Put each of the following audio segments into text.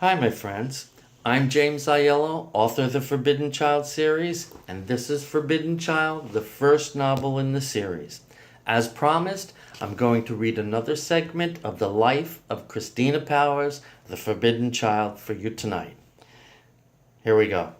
Hi, my friends. I'm James Aiello, author of the Forbidden Child series, and this is Forbidden Child, the first novel in the series. As promised, I'm going to read another segment of the life of Christina Powers, the Forbidden Child, for you tonight. Here we go.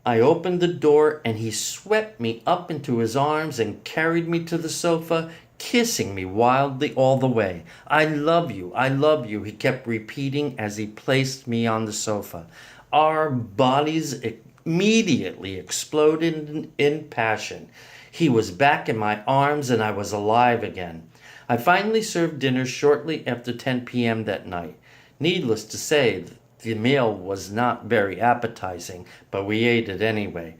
I opened the door and he swept me up into his arms and carried me to the sofa, kissing me wildly all the way. I love you, he kept repeating as he placed me on the sofa. Our bodies immediately exploded in passion. He was back in my arms and I was alive again. I finally served dinner shortly after 10 p.m. that night. Needless to say, the meal was not very appetizing, but we ate it anyway.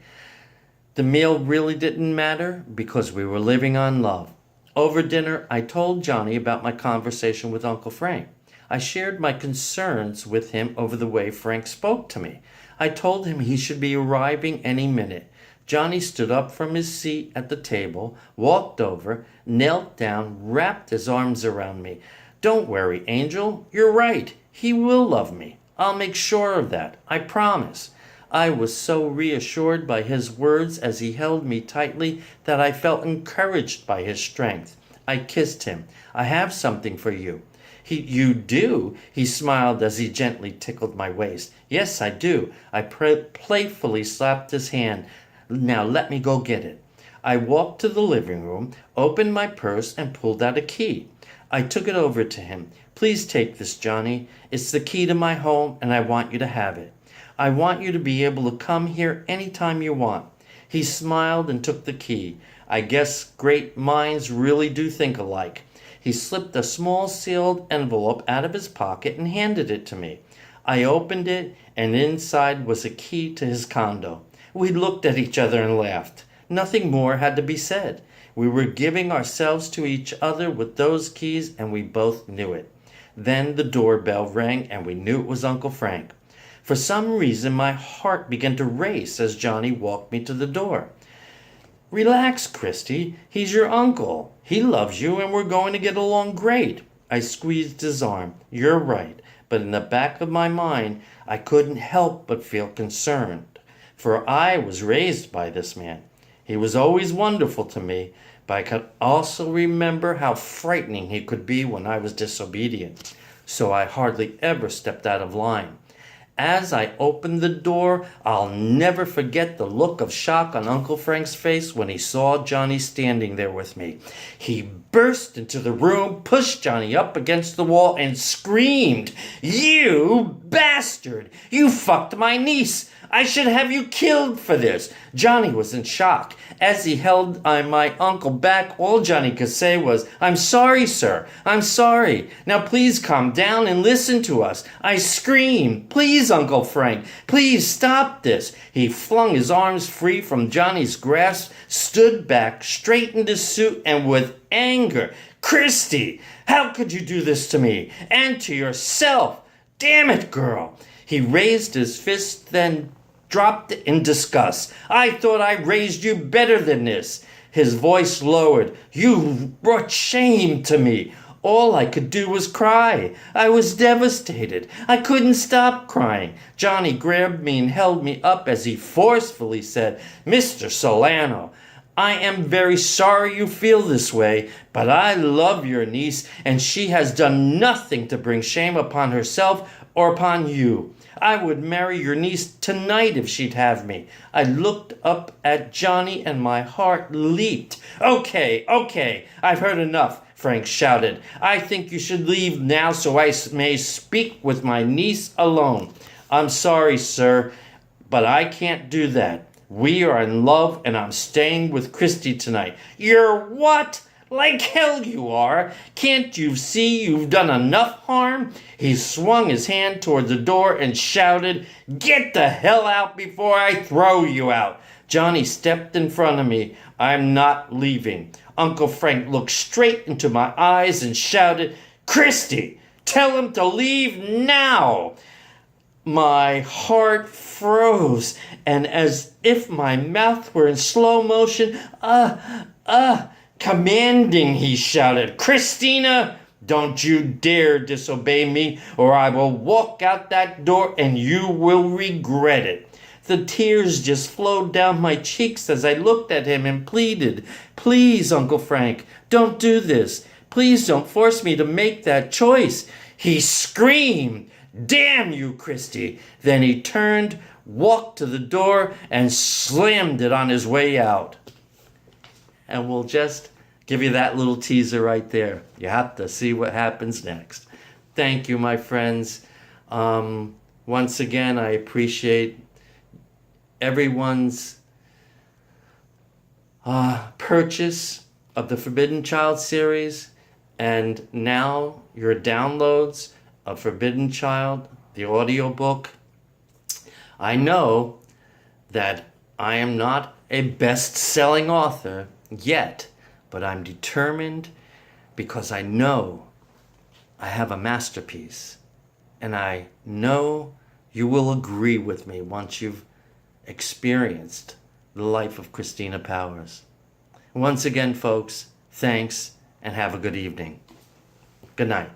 The meal really didn't matter because we were living on love. Over dinner, I told Johnny about my conversation with Uncle Frank. I shared my concerns with him over the way Frank spoke to me. I told him he should be arriving any minute. Johnny stood up from his seat at the table, walked over, knelt down, wrapped his arms around me. "Don't worry, Angel. You're right. He will love me. I'll make sure of that. I promise." I was so reassured by his words as he held me tightly that I felt encouraged by his strength. I kissed him. "I have something for you." "You do?" He smiled as he gently tickled my waist. "Yes, I do." I playfully slapped his hand. "Now let me go get it." I walked to the living room, opened my purse, and pulled out a key. I took it over to him. "Please take this, Johnny. It's the key to my home, and I want you to have it. I want you to be able to come here anytime you want." He smiled and took the key. I guess great minds really do think alike. He slipped a small sealed envelope out of his pocket and handed it to me. I opened it, and inside was a key to his condo. We looked at each other and laughed. Nothing more had to be said. We were giving ourselves to each other with those keys, and we both knew it. Then the doorbell rang, and we knew it was Uncle Frank. For some reason, my heart began to race as Johnny walked me to the door. "Relax, Christy. He's your uncle. He loves you, and we're going to get along great." I squeezed his arm. "You're right." But in the back of my mind, I couldn't help but feel concerned, for I was raised by this man. He was always wonderful to me, but I could also remember how frightening he could be when I was disobedient. So I hardly ever stepped out of line. As I opened the door, I'll never forget the look of shock on Uncle Frank's face when he saw Johnny standing there with me. He burst into the room, pushed Johnny up against the wall, and screamed, "You bastard! You fucked my niece! I should have you killed for this." Johnny was in shock. As he held my uncle back, all Johnny could say was, "I'm sorry, sir. I'm sorry. Now please calm down and listen to us." I screamed, "Please, Uncle Frank, please stop this." He flung his arms free from Johnny's grasp, stood back, straightened his suit, and with anger, "Christy, how could you do this to me? And to yourself? Damn it, girl." He raised his fist, then dropped it in disgust. "I thought I raised you better than this." His voice lowered. "You brought shame to me." All I could do was cry. I was devastated. I couldn't stop crying. Johnny grabbed me and held me up as he forcefully said, "Mr. Solano, I am very sorry you feel this way, but I love your niece, and she has done nothing to bring shame upon herself or upon you. I would marry your niece tonight if she'd have me." I looked up at Johnny and my heart leaped. Okay, I've heard enough," Frank shouted. "I think you should leave now so I may speak with my niece alone." "I'm sorry, sir, but I can't do that. We are in love and I'm staying with Christy tonight." "You're what? Like hell you are. Can't you see you've done enough harm?" He swung his hand toward the door and shouted, "Get the hell out before I throw you out." Johnny stepped in front of me. "I'm not leaving." Uncle Frank looked straight into my eyes and shouted, "Christy, tell him to leave now." My heart froze, and as if my mouth were in slow motion, commanding, he shouted, "Christina, Don't you dare disobey me, or I will walk out that door and you will regret it. The tears just flowed down my cheeks as I looked at him and pleaded, "Please, Uncle Frank, don't do this. Please don't force me to make that choice." He screamed, "Damn you, Christy." Then he turned, walked to the door, and slammed it on his way out. And we'll just give you that little teaser right there. You have to see what happens next. Thank you, my friends. Once again, I appreciate everyone's purchase of the Forbidden Child series, and now your downloads of Forbidden Child, the audiobook. I know that I am not a best-selling author yet, but I'm determined because I know I have a masterpiece, and I know you will agree with me once you've experienced the life of Christina Powers. Once again, folks, thanks and have a good evening. Good night.